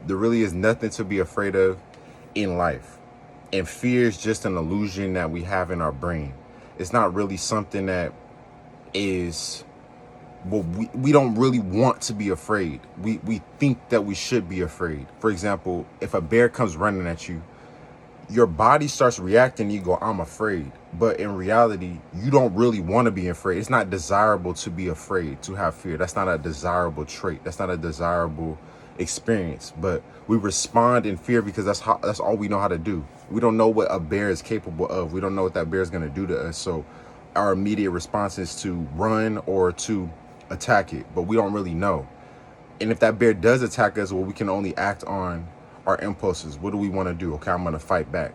There really is nothing to be afraid of in life. And fear is just an illusion that we have in our brain. It's not really something that is, well, we don't really want to be afraid. We think that we should be afraid. For example, if a bear comes running at you, your body starts reacting, you go, I'm afraid. But in reality, you don't really want to be afraid. It's not desirable to be afraid, to have fear. That's not a desirable trait. That's not a desirable experience. But we respond in fear because that's all we know how to do. We don't know what a bear is capable of. We don't know what that bear is going to do to us. So our immediate response is to run or to attack it, but we don't really know. And if that bear does attack us, well, we can only act on our impulses. What do we want to do? Okay, I'm going to fight back.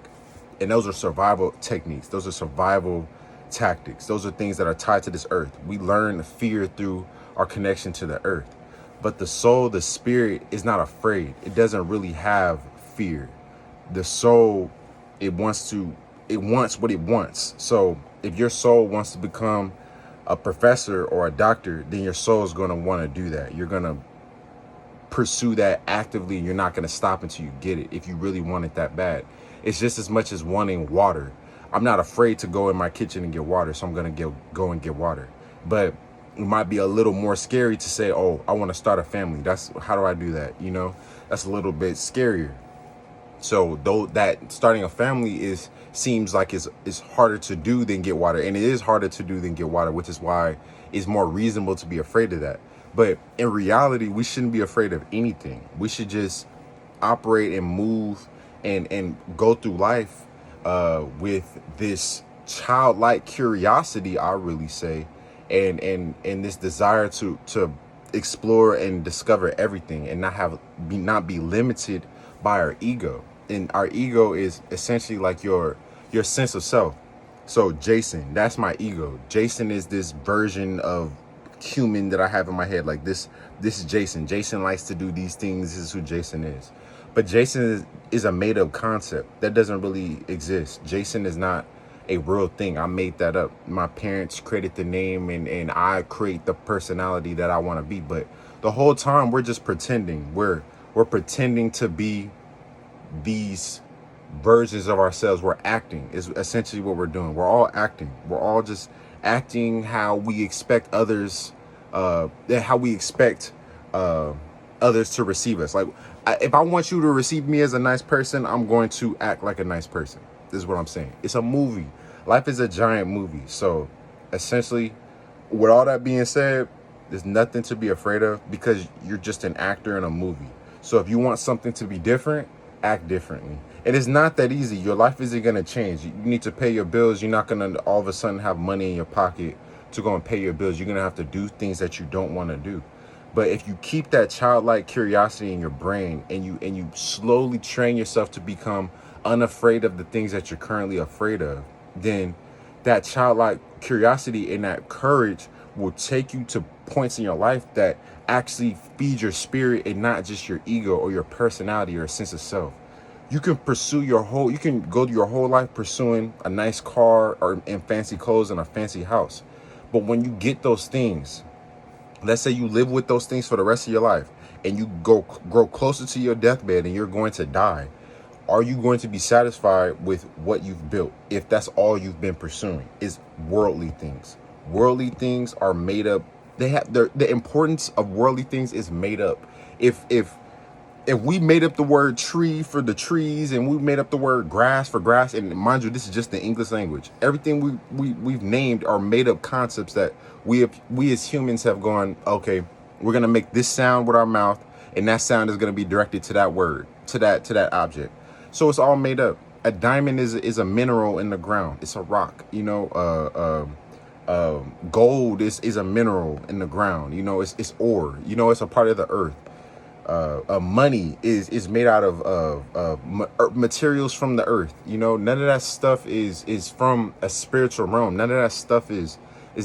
And those are survival techniques. Those are survival tactics. Those are things that are tied to this earth. We learn fear through our connection to the earth. But the soul, the spirit, is not afraid. It doesn't really have fear. The soul, it wants what it wants. So if your soul wants to become a professor or a doctor, then your soul is going to want to do that. You're going to pursue that actively, and you're not going to stop until you get it if you really want it that bad. It's just as much as wanting water. I'm not afraid to go in my kitchen and get water, so I'm going to go and get water. But it might be a little more scary to say, oh, I want to start a family. How do I do that? You know, that's a little bit scarier. So though that starting a family seems like it's harder to do than get water, and it is harder to do than get water, which is why it's more reasonable to be afraid of that. But in reality, we shouldn't be afraid of anything. We should just operate and move and go through life with this childlike curiosity, I really say, and this desire to explore and discover everything, and not be limited by our ego. And our ego is essentially like your sense of self. So Jason, that's my ego. Jason is this version of human that I have in my head. Like this is Jason. Jason likes to do these things. This is who Jason is. But Jason is a made up concept that doesn't really exist. Jason is not a real thing. I made that up. My parents created the name, and I create the personality that I want to be. But the whole time we're just pretending. We're pretending to be these versions of ourselves. We're acting is essentially what we're doing. We're all acting. We're all just acting how we expect others others to receive us. Like, if I want you to receive me as a nice person, I'm going to act like a nice person. This is what I'm saying. It's a movie. Life is a giant movie. So essentially, with all that being said, there's nothing to be afraid of, because you're just an actor in a movie. So if you want something to be different, act differently. And it's not that easy. Your life isn't going to change. You need to pay your bills. You're not going to all of a sudden have money in your pocket to go and pay your bills. You're going to have to do things that you don't want to do. But if you keep that childlike curiosity in your brain, and you slowly train yourself to become unafraid of the things that you're currently afraid of, then that childlike curiosity and that courage will take you to points in your life that actually feed your spirit, and not just your ego or your personality or a sense of self. You can you can go your whole life pursuing a nice car or in fancy clothes and a fancy house. But when you get those things, let's say you live with those things for the rest of your life, and you grow closer to your deathbed and you're going to die, are you going to be satisfied with what you've built if that's all you've been pursuing is worldly things? Worldly things are made up. They have the importance of worldly things is made up. If we made up the word tree for the trees, and we made up the word grass for grass, and mind you, this is just the English language. Everything we've named are made up concepts that we as humans have gone, okay, we're gonna make this sound with our mouth, and that sound is gonna be directed to that word, to that object. So it's all made up. A diamond is a mineral in the ground. It's a rock. Gold is a mineral in the ground. It's ore. It's a part of the earth. Money is made out of materials from the earth. None of that stuff is from a spiritual realm. None of that stuff is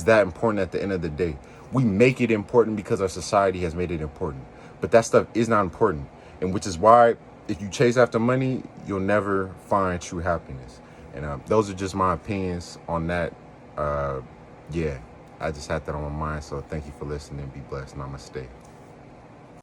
that important at the end of the day. We make it important because our society has made it important, but that stuff is not important. And which is why if you chase after money, you'll never find true happiness. And those are just my opinions on that. I just had that on my mind. So thank you for listening. Be blessed. Namaste.